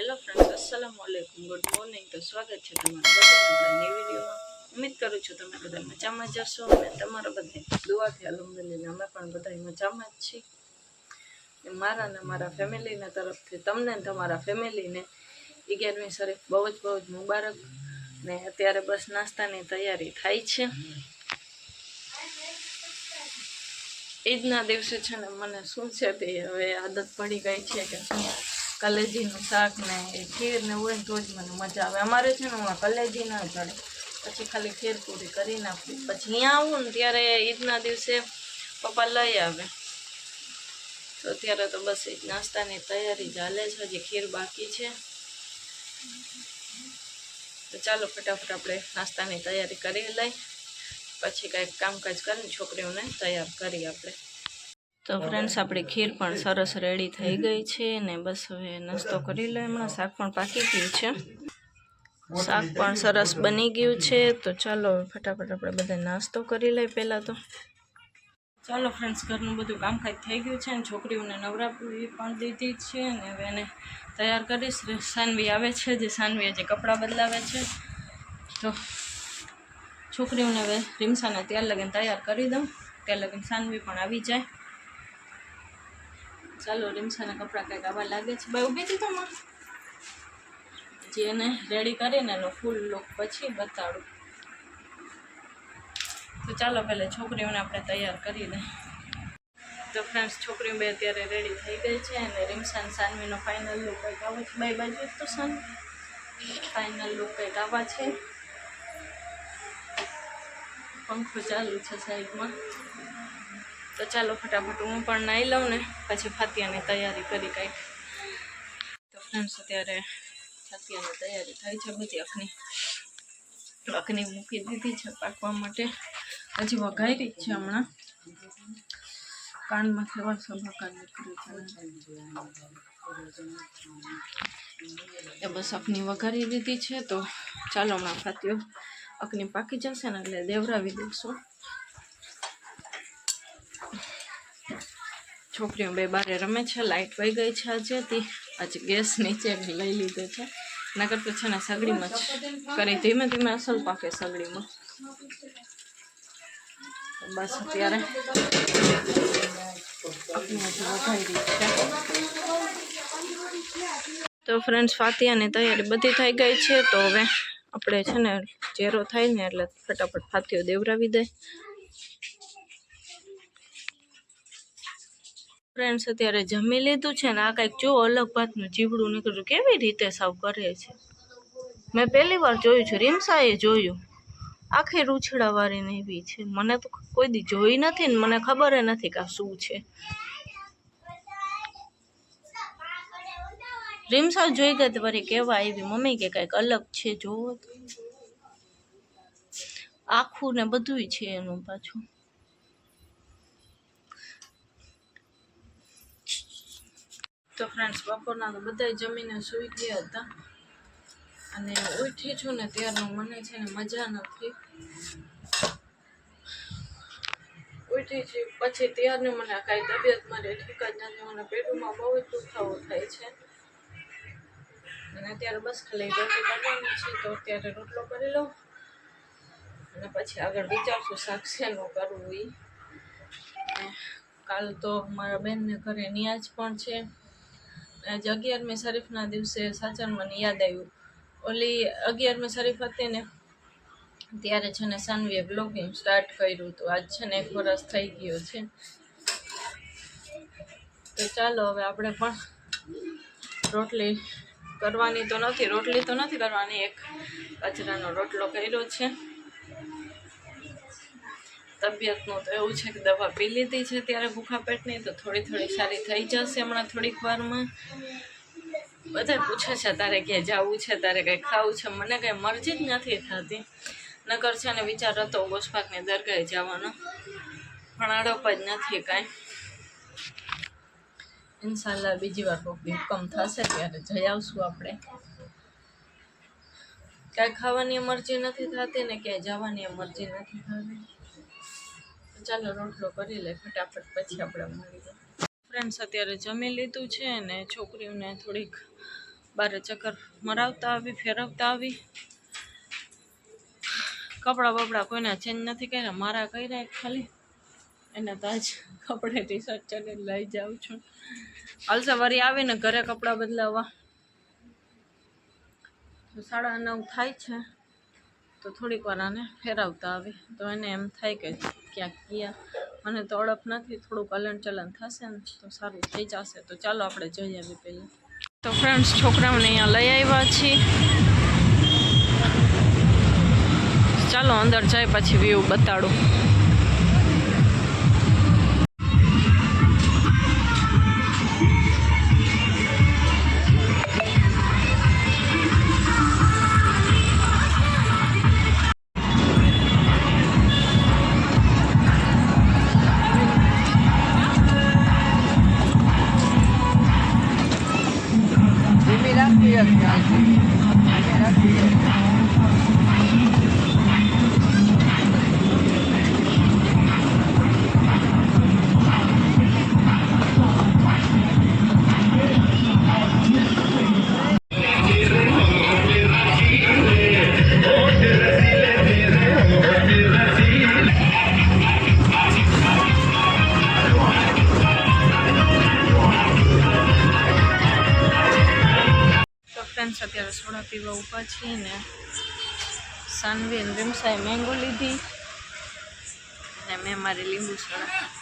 Hello friends, अस्सलामुअलैकुम, good morning. तो स्वागत है તમારું બધાનું આપણા નવી વિડીયોમાં। ઉમ્મીદ કરું છું તમે બધા મજામાં જ હશો અને તમારા બધા દુઆથી અલ્હમ્દુલિલ્લાહ અમે પણ બધા મજામાં જ છીએ। મારા ને મારા ફેમિલીના તરફથી તમને ને તમારા ફેમિલીને 11મી શરીફ બહુ જ મુબારક। ને અત્યારે બસ નાસ્તાની તૈયારી થાય છે। ઈદના દિવસે છે ને મને શું છે તે હવે આદત પડી ગઈ છે કે કલેજીનું શાક ને ખીર ને હોય ને તો જ મને મજા આવે। અમારે છે ને હું કલેજી ના ચડે, પછી ખાલી ખીર પૂરી કરી નાખું। પછી અહીંયા આવું ને ત્યારે ઈદના દિવસે પપ્પા લઈ આવે, તો અત્યારે તો બસ ઈદ નાસ્તાની તૈયારી ચાલે છે, હજી ખીર બાકી છે। તો ચાલો ફટાફટ આપણે નાસ્તાની તૈયારી કરી લઈ, પછી કંઈક કામકાજ કરીને છોકરીઓને તૈયાર કરી આપણે। તો ફ્રેન્ડ્સ આપણી ખીર પણ સરસ રેડી થઈ ગઈ છે ને બસ હવે નાસ્તો કરી લો। હમણાં શાક પણ પાકી ગયું છે, શાક પણ સરસ બની ગયું છે। તો ચાલો ફટાફટ આપણે બધા નાસ્તો કરી લઈએ પહેલાં તો। ચાલો ફ્રેન્ડ્સ, ઘરનું બધું કામકાજ થઈ ગયું છે ને છોકરીઓને નવરાવી પણ દીધી છે ને હવે એને તૈયાર કરીશ। સાનવી આવે છે, જે સાનવી જે કપડાં બદલાવે છે, તો છોકરીઓને હવે રીમસાને ત્યાર લગીને તૈયાર કરી દઉં, ત્યાર લગીને સાનવી પણ આવી જાય। ચાલો રીમસાના કપડાં કંઈક આવા લાગે છે, ભાઈ ઊભી હતી તો માં જે એને રેડી કરીને એનો ફૂલ લુક પછી બતાડું। તો ચાલો પહેલાં છોકરીઓને આપણે તૈયાર કરી દઈએ। તો ફ્રેન્ડ્સ છોકરીઓ બે અત્યારે રેડી થઈ ગઈ છે અને રીમસાન સાનવીનો ફાઇનલ લુક કંઈક આવો છે। બાય બાજુ તો સાનવી ફાઇનલ લુક કંઈક આવા છે। પંખો ચાલુ છે સાઈડમાં। તો ચાલો ફટાફટ હું પણ નાહી લઉં ને પછી ફાતિયાની તૈયારી કરી કંઈક। તો ફ્રેન્ડ્સ અત્યારે ફાતિયાની તૈયારી થાય છે બધી। અખની મૂકી દીધી છે પાકવા માટે, હજી વઘારી જ છે હમણાં। કાનમાં કેવા સભાકાર નીકળી છે, બસ અખની વઘારી દીધી છે। તો ચાલો હમણાં ફાતિયો અખની પાકી જશે ને એટલે દેવરાવી દઈશું। છોકરીઓ બે બારે રમે છે, લાઇટ વહી ગઈ છે આજે ગેસ નીચે લઈ લીધો છે, નકર તો છે ને સગડીમાં જ કરી ધીમે ધીમે અસલ પાકે સગડીમાં। બસ અત્યારે તો ફ્રેન્ડ્સ ફાતિયાની તૈયારી બધી થઈ ગઈ છે। તો હવે આપણે છે ને ચેરો થાય ને એટલે ફટાફટ ફાતિયો દેવરાવી દે। ફ્રેન્ડ્સ અત્યારે જમી લીધું છે ને આ કંઈક જો અલગ ભાતનું જીવડું નીકળ્યું, કેવી રીતે સાવ કરે છે, મેં પહેલી વાર જોયું છે। રીમસાએ જોયું, આખી રૂછડાવાળીને એવી છે, મને તો કોઈ દી જોઈ નથી ને મને ખબર નથી કે આ શું છે। રીમસા જોઈ ગઈ તો વળી કેવા આવી મમ્મી કે કંઈક અલગ છે, જોવો તો આખું ને બધું છે એનું પાછું। તો ફ્રેન્ડ્સ બપોરના તો બધા જમીને સૂઈ ગયા હતા અને ઉઠી છું ને ત્યારનું મને છે ને મજા નથી। ઉઠી છે પછી ત્યારનું મને કાંઈ તબિયત મારી ઠીક જ નથી, મને પેટમાં બહુ જ દુખાવો થાય છે અને અત્યારે બસ ખાલી રોટલી કરવાની છે। તો અત્યારે રોટલો કરી લઉં અને પછી આગળ વિચારશું શાક શેનું કરવું એ। કાલ તો મારા બેનને ઘરે નિયાજ પણ છે। આજ 11મી શરીફના દિવસે સાચન મને યાદ આવ્યું, ઓલી 11મી શરીફ હતી ને ત્યારે છે ને સાનવીએ બ્લોગિંગ સ્ટાર્ટ કર્યું હતું, આજ છે ને 1 વર્ષ થઈ ગયો છે। તો ચાલો હવે આપણે પણ રોટલી કરવાની તો નથી, રોટલી તો નથી કરવાની, એક બાજરાનો રોટલો કર્યો છે। તબિયતનું તો એવું છે કે દવા પી લીધી છે ત્યારે ભૂખા પેટની, તો થોડી સારી થઈ જશે હમણાં થોડીક વારમાં। બધા પૂછે છે તારે ક્યાંય જવું છે, તારે કંઈ ખાવું છે, મને કંઈ મરજી જ નથી થતી। નકર છે ને વિચાર હતો ગોસપાકની દરગાહે જવાનો, પણ અડપ જ નથી કાંઈ। ઇન્શાલ્લાહ બીજી વાર કોઈ હુકમ થશે ત્યારે જઈ આવશું આપણે। કાંઈ ખાવાની મરજી નથી થતી ને ક્યાંય જવાની મરજી નથી થતી। ચાલો રોટલો કરી લે ફટાફટ પછી આપણે મળીએ। ફ્રેન્ડ્સ અત્યારે જમી લીધું છે ને છોકરીઓને થોડીક બારે ચક્કર મરાવતા આવી, ફેરવતા આવી. કપડાં બપડા કોઈને ચેન્જ નથી કર્યા, મારા કર્યા ખાલી. એને તો આજ કપડે ટી શર્ટ ચડે લઈ જાઉં છું. હાલસે વરી આવીને ઘરે કપડાં બદલાવવા. તો 9:30 થાય છે, તો થોડીક વાર આને ફેરવતા આવી. તો એને એમ થાય કે ક્યાંક ગયા. મને તો અડપ નથી, થોડુંક હલન ચલન થશે ને તો સારું થઈ જશે. તો ચાલો આપણે જઈ આવીએ પહેલાં. તો ફ્રેન્ડ્સ, છોકરાઓને અહીંયા લઈ આવ્યા છીએ. ચાલો અંદર જાય પછી વ્યૂ બતાડું. અત્યારે સોડા પીવા ઊભા છીએ ને. સાનવી અને રીમસાએ મેંગો લીધી અને મેં મારી લીંબુ સોડા.